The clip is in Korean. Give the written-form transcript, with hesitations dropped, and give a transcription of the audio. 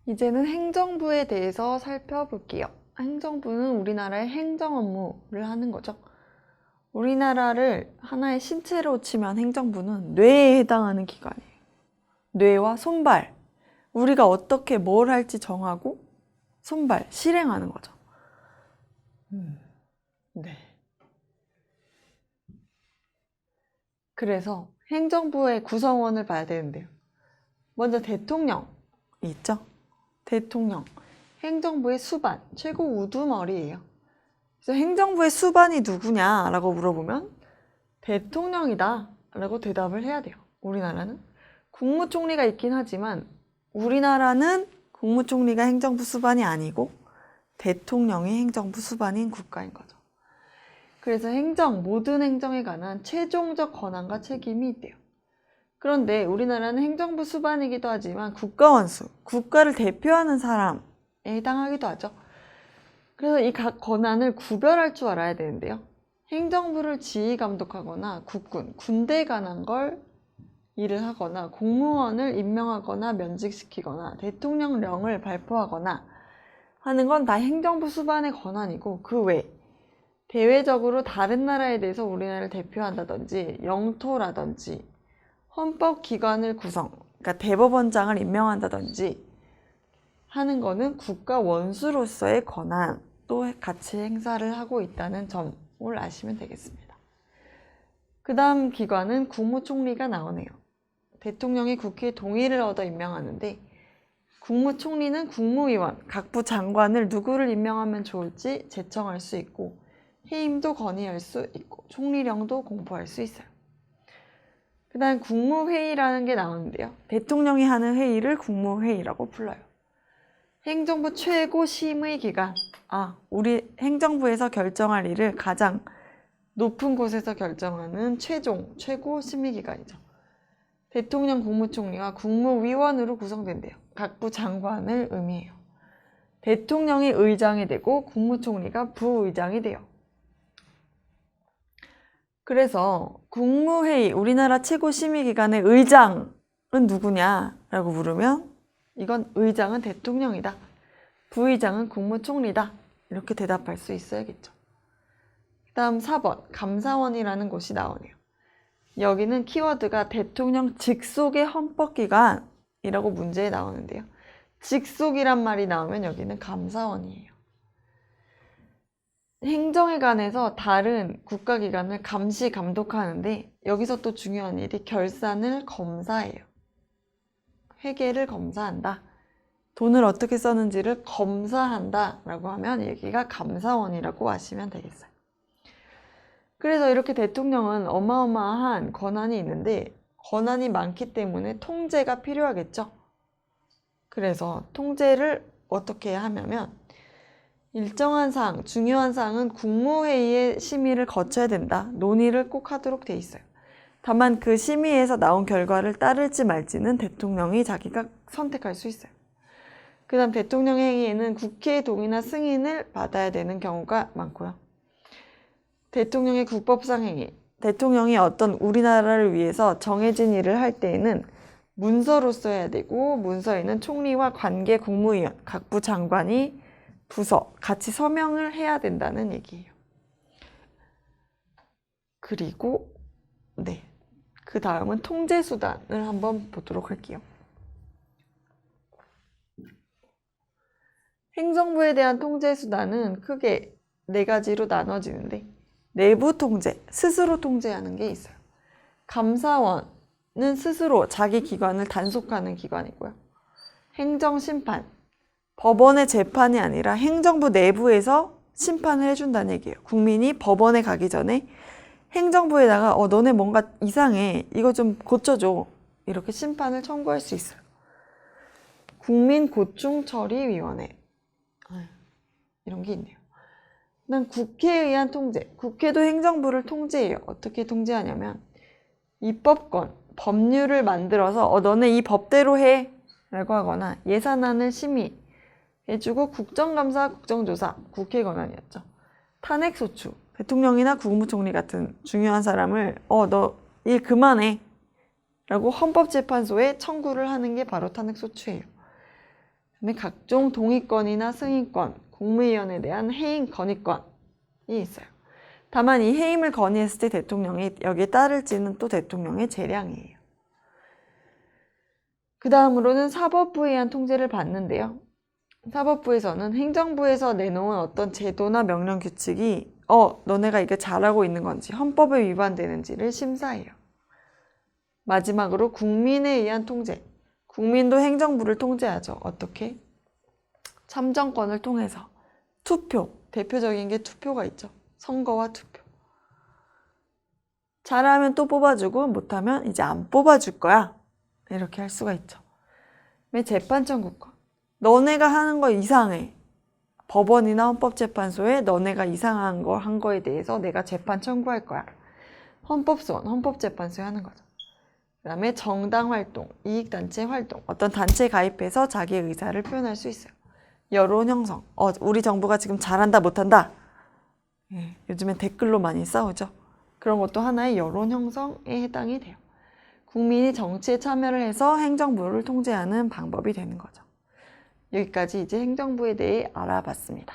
이제는 행정부에 대해서 살펴볼게요. 행정부는 우리나라의 행정 업무를 하는 거죠. 우리나라를 하나의 신체로 치면 행정부는 뇌에 해당하는 기관이에요. 뇌와 손발, 우리가 어떻게 뭘 할지 정하고 손발, 실행하는 거죠. 네. 그래서 행정부의 구성원을 봐야 되는데요. 먼저 대통령 있죠? 대통령. 행정부의 수반, 최고 우두머리예요. 그래서 행정부의 수반이 누구냐라고 물어보면 대통령이다 라고 대답을 해야 돼요. 우리나라는 국무총리가 있긴 하지만 우리나라는 국무총리가 행정부 수반이 아니고 대통령이 행정부 수반인 국가인 거죠. 그래서 모든 행정에 관한 최종적 권한과 책임이 있대요. 그런데 우리나라는 행정부 수반이기도 하지만 국가원수, 국가를 대표하는 사람에 해당하기도 하죠. 그래서 이 각 권한을 구별할 줄 알아야 되는데요. 행정부를 지휘 감독하거나 국군, 군대에 관한 걸 일을 하거나 공무원을 임명하거나 면직시키거나 대통령령을 발표하거나 하는 건 다 행정부 수반의 권한이고 그 외 대외적으로 다른 나라에 대해서 우리나라를 대표한다든지 영토라든지 헌법기관을 그러니까 대법원장을 임명한다든지 하는 거는 국가 원수로서의 권한도 같이 행사를 하고 있다는 점을 아시면 되겠습니다. 그 다음 기관은 국무총리가 나오네요. 대통령이 국회의 동의를 얻어 임명하는데 국무총리는 국무위원, 각부 장관을 누구를 임명하면 좋을지 제청할 수 있고 해임도 건의할 수 있고 총리령도 공포할 수 있어요. 그 다음 국무회의라는 게 나오는데요. 대통령이 하는 회의를 국무회의라고 불러요. 행정부 최고 심의 기관. 우리 행정부에서 결정할 일을 가장 높은 곳에서 결정하는 최고 심의 기관이죠. 대통령, 국무총리가 국무위원으로 구성된대요. 각부 장관을 의미해요. 대통령이 의장이 되고 국무총리가 부의장이 돼요. 그래서 국무회의, 우리나라 최고 심의기관의 의장은 누구냐라고 물으면 이건 의장은 대통령이다. 부의장은 국무총리다. 이렇게 대답할 수 있어야겠죠. 그 다음 4번 감사원이라는 곳이 나오네요. 여기는 키워드가 대통령 직속의 헌법기관이라고 문제에 나오는데요. 직속이란 말이 나오면 여기는 감사원이에요. 행정에 관해서 다른 국가기관을 감시, 감독하는데 여기서 또 중요한 일이 결산을 검사해요. 회계를 검사한다. 돈을 어떻게 썼는지를 검사한다 라고 하면 여기가 감사원이라고 아시면 되겠어요. 그래서 이렇게 대통령은 어마어마한 권한이 있는데 권한이 많기 때문에 통제가 필요하겠죠. 그래서 통제를 어떻게 해야 하냐면 일정한 사항, 중요한 사항은 국무회의의 심의를 거쳐야 된다. 논의를 꼭 하도록 돼 있어요. 다만 그 심의에서 나온 결과를 따를지 말지는 대통령이 자기가 선택할 수 있어요. 그 다음 대통령 행위에는 국회의 동의나 승인을 받아야 되는 경우가 많고요. 대통령의 국법상 행위, 대통령이 어떤 우리나라를 위해서 정해진 일을 할 때에는 문서로 써야 되고 문서에는 총리와 관계 국무위원, 각부 장관이 부서 같이 서명을 해야 된다는 얘기예요. 그리고 그 다음은 통제수단을 한번 보도록 할게요. 행정부에 대한 통제수단은 크게 4가지로 나눠지는데 내부 통제, 스스로 통제하는 게 있어요. 감사원은 스스로 자기 기관을 단속하는 기관이고요. 행정심판, 법원의 재판이 아니라 행정부 내부에서 심판을 해준다는 얘기예요. 국민이 법원에 가기 전에 행정부에다가 너네 뭔가 이상해, 이거 좀 고쳐줘, 이렇게 심판을 청구할 수 있어요. 국민고충처리위원회 이런 게 있네요. 그다음 국회에 의한 통제, 국회도 행정부를 통제해요. 어떻게 통제하냐면 입법권, 법률을 만들어서 너네 이 법대로 해 라고 하거나 예산안을 심의해주고 국정감사, 국정조사, 국회 권한이었죠. 탄핵소추, 대통령이나 국무총리 같은 중요한 사람을 너 일 그만해 라고 헌법재판소에 청구를 하는 게 바로 탄핵소추예요. 그다음에 각종 동의권이나 승인권, 국무위원에 대한 해임 건의권이 있어요. 다만 이 해임을 건의했을 때 대통령이 여기에 따를지는 또 대통령의 재량이에요. 그 다음으로는 사법부에 의한 통제를 받는데요. 사법부에서는 행정부에서 내놓은 어떤 제도나 명령 규칙이 너네가 이게 잘하고 있는 건지 헌법에 위반되는지를 심사해요. 마지막으로 국민에 의한 통제. 국민도 행정부를 통제하죠. 어떻게? 참정권을 통해서 투표, 대표적인 게 투표가 있죠. 선거와 투표. 잘하면 또 뽑아주고 못하면 이제 안 뽑아줄 거야. 이렇게 할 수가 있죠. 재판 청구권. 너네가 하는 거 이상해. 법원이나 헌법재판소에 너네가 이상한 거 한 거에 대해서 내가 재판 청구할 거야. 헌법소원, 헌법재판소에 하는 거죠. 그 다음에 정당활동, 이익단체 활동, 어떤 단체에 가입해서 자기의 의사를 표현할 수 있어요. 여론 형성, 우리 정부가 지금 잘한다 못한다. 요즘엔 댓글로 많이 싸우죠. 그런 것도 하나의 여론 형성에 해당이 돼요. 국민이 정치에 참여를 해서 행정부를 통제하는 방법이 되는 거죠. 여기까지 이제 행정부에 대해 알아봤습니다.